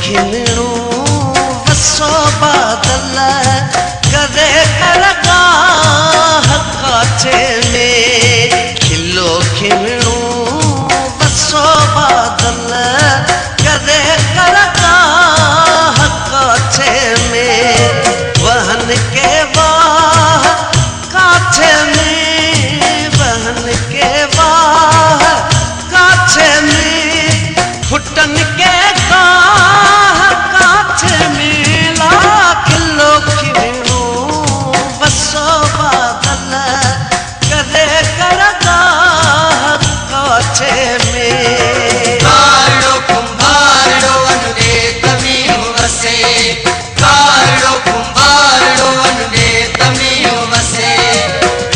खिलणो वसो बादल करे करगाह काछे में खिलो खिलणो वसो बादल करे करगाह काछे में वहन के वाह काछे में वहन के वाह काछे में फुटन के गाह काछे में ला खिलो खिलणो वसो बादल करे करगाह काछे में कारो कुंभारो अनुदे तमियो वसे कारो कुंभारो अनुदे तमियो वसे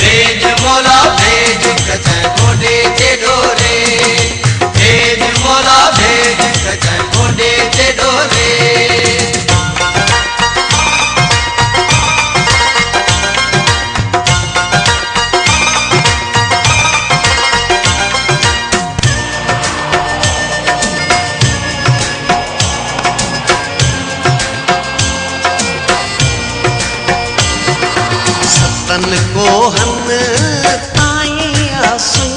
भेज मोला भेज कचै गोडे ते डोरे भेज मोला भेज कचै गोडे ते डोरे तन को हन ताइया सुन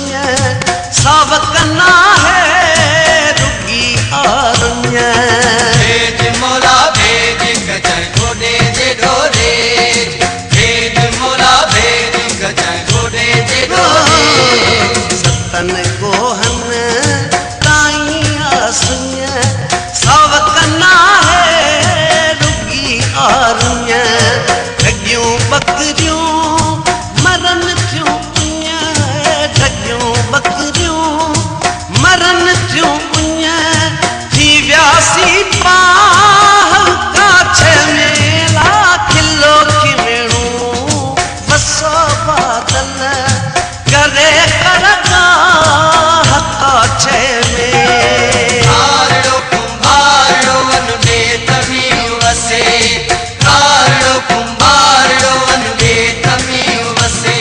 सावकना है रुगी आरुण्य भेज मोला भेज कचै गोडे ते डोरे भेज मोला भेज कचै गोडे ते डोरे सतन को हन ताइया सुन सावकना है रुगी आरुण्य ठगियों बकरियों मरन क्यों पुण्य ठगियों बकरियों मरन क्यों पुण्य थी व्यासी पाह काछे मेला खिलो खिलणो वसो बादल करे करगाह काछे में कारो कुंभारो अनुदे तमियो वसे कारो कुंभारो अनुदे तमियो वसे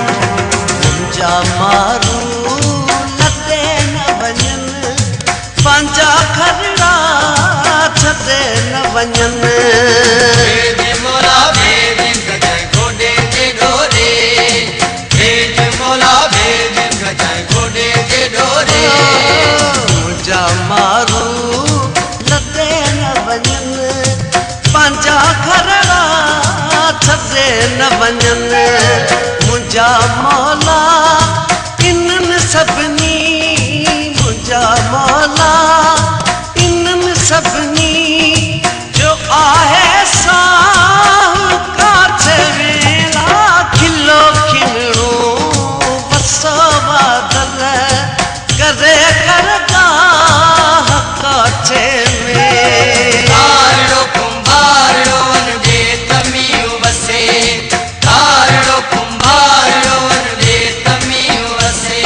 मुंजा मारू लदे न वञन पंहिंजा खरड़ा छॾे न वञन भेज मोला भेज कचै गोडे ते डोरे भेज मोला भेज कचै गोडे ते डोरे मुंजा मारू लदे न वञन पंहिंजा खरड़ा छॾे न वञन मुंजा मौला इन्हनि सभिनी मुंजा मौला इन्हनि सभिनी जो आहे साह काछे वेला खिलो खिलणो वसो बादल करे करगाह काछे में कारो कुंभारो अनुदे तमियो वसे कारो कुंभारो अनुदे तमियो वसे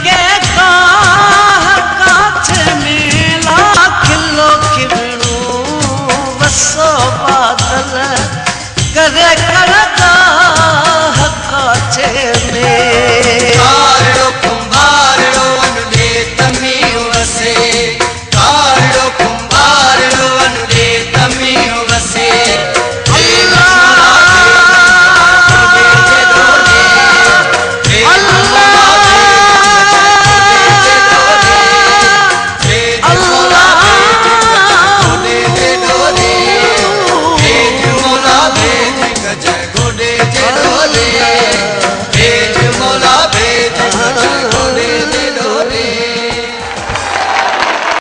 के